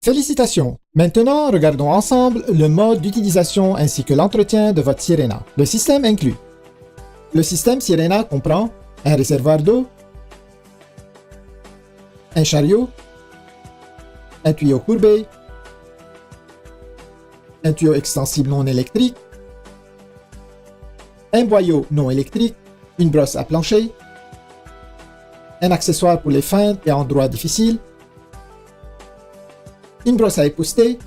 Félicitations! Maintenant, regardons ensemble le mode d'utilisation ainsi que l'entretien de votre Sirena. Le système inclut. Le système Sirena comprend un réservoir d'eau, un chariot, un tuyau courbé, un tuyau extensible non électrique, un boyau non électrique, une brosse à plancher, un accessoire pour les feintes et endroits difficiles, une brosse à épousseter,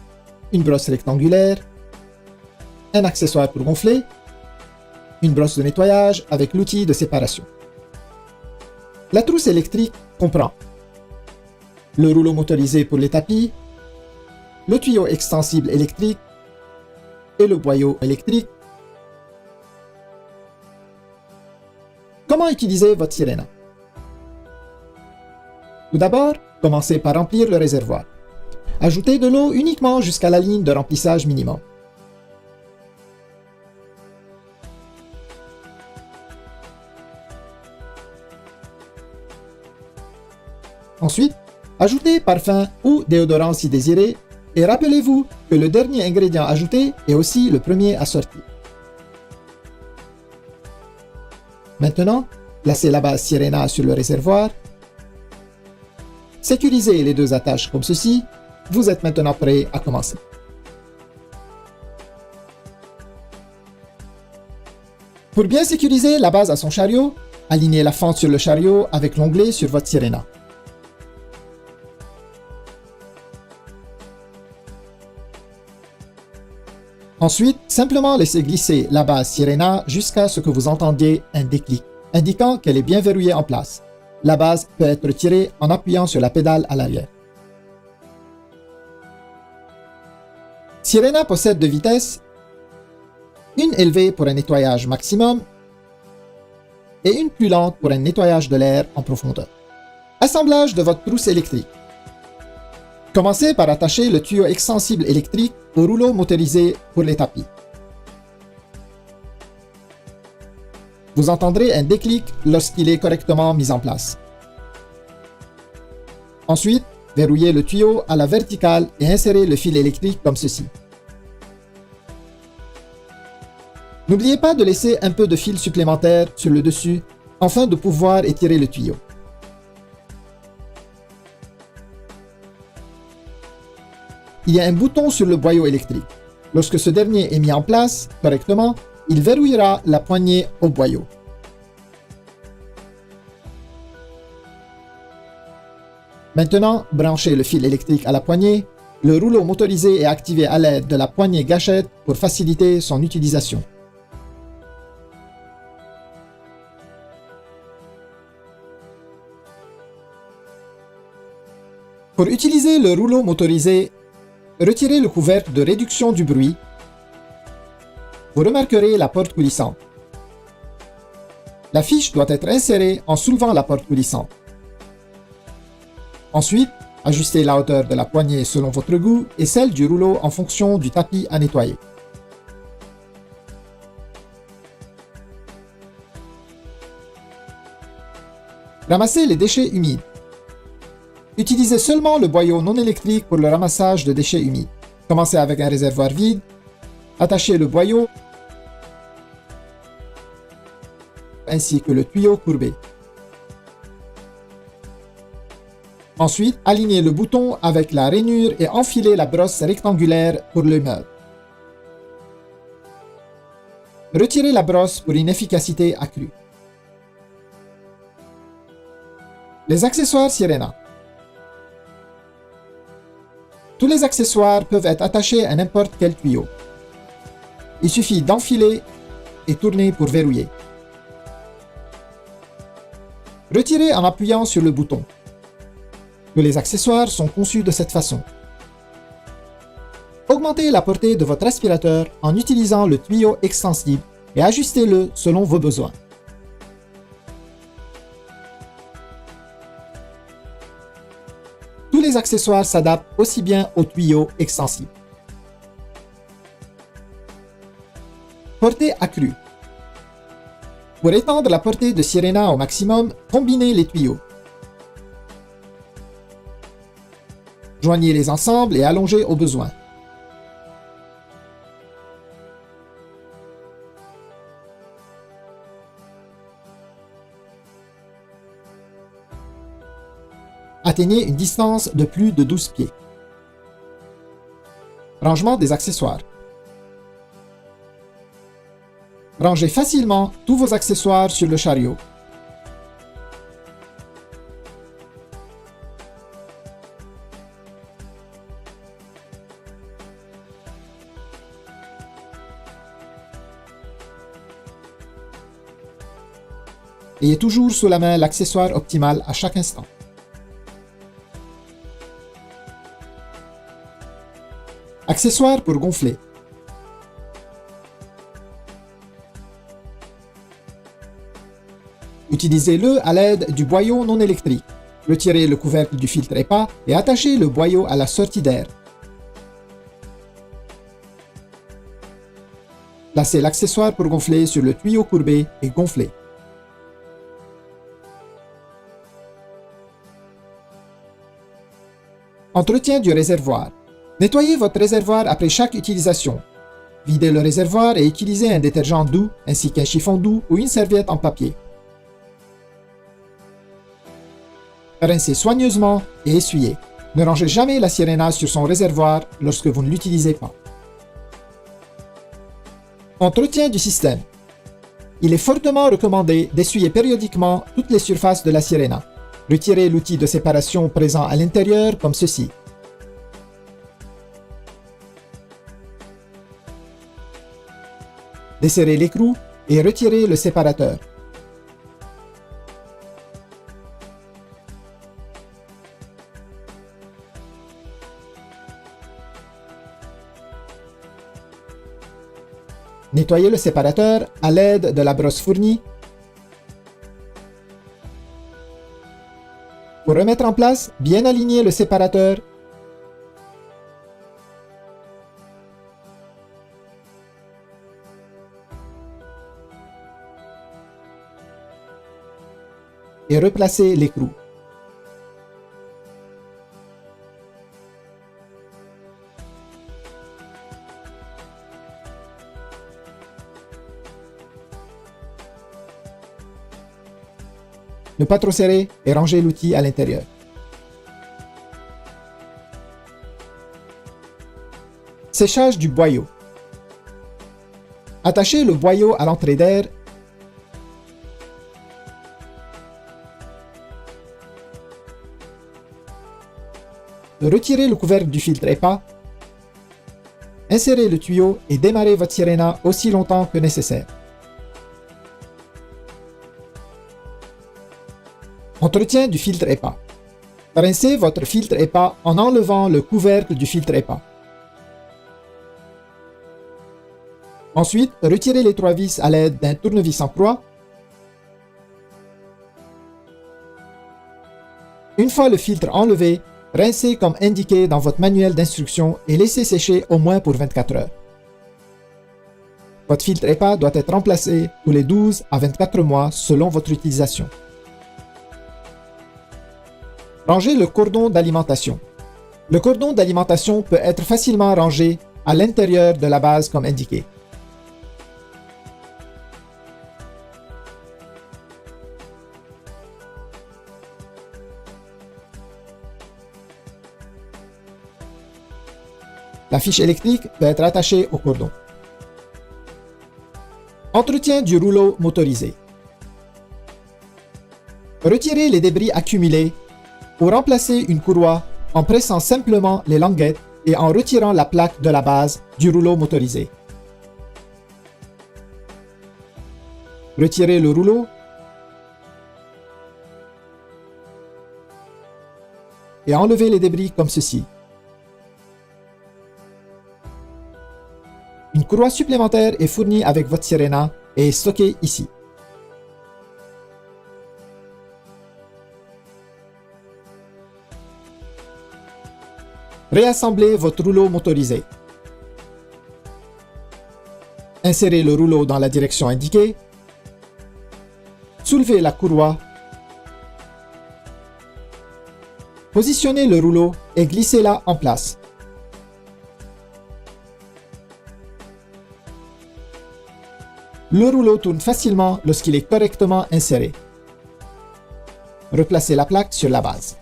une brosse rectangulaire, un accessoire pour gonfler, une brosse de nettoyage avec l'outil de séparation. La trousse électrique comprend le rouleau motorisé pour les tapis, le tuyau extensible électrique et le boyau électrique. Comment utiliser votre Sirena? Tout d'abord, commencez par remplir le réservoir. Ajoutez de l'eau uniquement jusqu'à la ligne de remplissage minimum. Ensuite, ajoutez parfum ou déodorant si désiré et rappelez-vous que le dernier ingrédient ajouté est aussi le premier à sortir. Maintenant, placez la base Sirena sur le réservoir. Sécurisez les deux attaches comme ceci. Vous êtes maintenant prêt à commencer. Pour bien sécuriser la base à son chariot, alignez la fente sur le chariot avec l'onglet sur votre Sirena. Ensuite, simplement laissez glisser la base Sirena jusqu'à ce que vous entendiez un déclic, indiquant qu'elle est bien verrouillée en place. La base peut être tirée en appuyant sur la pédale à l'arrière. Sirena possède deux vitesses, une élevée pour un nettoyage maximum et une plus lente pour un nettoyage de l'air en profondeur. Assemblage de votre trousse électrique. Commencez par attacher le tuyau extensible électrique au rouleau motorisé pour les tapis. Vous entendrez un déclic lorsqu'il est correctement mis en place. Ensuite, verrouillez le tuyau à la verticale et insérez le fil électrique comme ceci. N'oubliez pas de laisser un peu de fil supplémentaire sur le dessus afin de pouvoir étirer le tuyau. Il y a un bouton sur le boyau électrique. Lorsque ce dernier est mis en place correctement, il verrouillera la poignée au boyau. Maintenant, branchez le fil électrique à la poignée. Le rouleau motorisé est activé à l'aide de la poignée gâchette pour faciliter son utilisation. Pour utiliser le rouleau motorisé, retirez le couvercle de réduction du bruit. Vous remarquerez la porte coulissante. La fiche doit être insérée en soulevant la porte coulissante. Ensuite, ajustez la hauteur de la poignée selon votre goût et celle du rouleau en fonction du tapis à nettoyer. Ramassez les déchets humides. Utilisez seulement le boyau non électrique pour le ramassage de déchets humides. Commencez avec un réservoir vide. Attachez le boyau ainsi que le tuyau courbé. Ensuite, alignez le bouton avec la rainure et enfilez la brosse rectangulaire pour le meuble. Retirez la brosse pour une efficacité accrue. Les accessoires Sirena. Tous les accessoires peuvent être attachés à n'importe quel tuyau. Il suffit d'enfiler et tourner pour verrouiller. Retirez en appuyant sur le bouton. Tous les accessoires sont conçus de cette façon. Augmentez la portée de votre aspirateur en utilisant le tuyau extensible et ajustez-le selon vos besoins. Tous les accessoires s'adaptent aussi bien au tuyau extensible. Portée accrue. Pour étendre la portée de Sirena au maximum, combinez les tuyaux. Joignez-les ensemble et allongez au besoin. Atteignez une distance de plus de 12 pieds. Rangement des accessoires. Rangez facilement tous vos accessoires sur le chariot. Ayez toujours sous la main l'accessoire optimal à chaque instant. Accessoires pour gonfler. Utilisez-le à l'aide du boyau non électrique. Retirez le couvercle du filtre EPA et attachez le boyau à la sortie d'air. Placez l'accessoire pour gonfler sur le tuyau courbé et gonflez. Entretien du réservoir. Nettoyez votre réservoir après chaque utilisation. Videz le réservoir et utilisez un détergent doux ainsi qu'un chiffon doux ou une serviette en papier. Rincez soigneusement et essuyez. Ne rangez jamais la Sirena sur son réservoir lorsque vous ne l'utilisez pas. Entretien du système. Il est fortement recommandé d'essuyer périodiquement toutes les surfaces de la Sirena. Retirez l'outil de séparation présent à l'intérieur comme ceci. Desserrez l'écrou et retirez le séparateur. Nettoyez le séparateur à l'aide de la brosse fournie. Pour remettre en place, bien aligner le séparateur. Et replacer l'écrou. Ne pas trop serrer et ranger l'outil à l'intérieur. Séchage du boyau. Attachez le boyau à l'entrée d'air. Retirez le couvercle du filtre EPA. Insérez le tuyau et démarrez votre Sirena aussi longtemps que nécessaire. Entretien du filtre EPA. Rincez votre filtre EPA en enlevant le couvercle du filtre EPA. Ensuite, retirez les 3 vis à l'aide d'un tournevis en croix. Une fois le filtre enlevé, rincez comme indiqué dans votre manuel d'instruction et laissez sécher au moins pour 24 heures. Votre filtre EPA doit être remplacé tous les 12 à 24 mois selon votre utilisation. Rangez le cordon d'alimentation. Le cordon d'alimentation peut être facilement rangé à l'intérieur de la base comme indiqué. La fiche électrique peut être attachée au cordon. Entretien du rouleau motorisé. Retirez les débris accumulés ou remplacez une courroie en pressant simplement les languettes et en retirant la plaque de la base du rouleau motorisé. Retirez le rouleau et enlevez les débris comme ceci. Une courroie supplémentaire est fournie avec votre Sirena et est stockée ici. Réassemblez votre rouleau motorisé. Insérez le rouleau dans la direction indiquée. Soulevez la courroie. Positionnez le rouleau et glissez-la en place. Le rouleau tourne facilement lorsqu'il est correctement inséré. Replacez la plaque sur la base.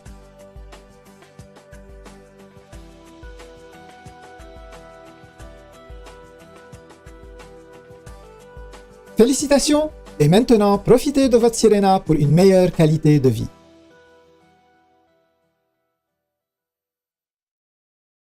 Félicitations! Et maintenant, profitez de votre Sirena pour une meilleure qualité de vie.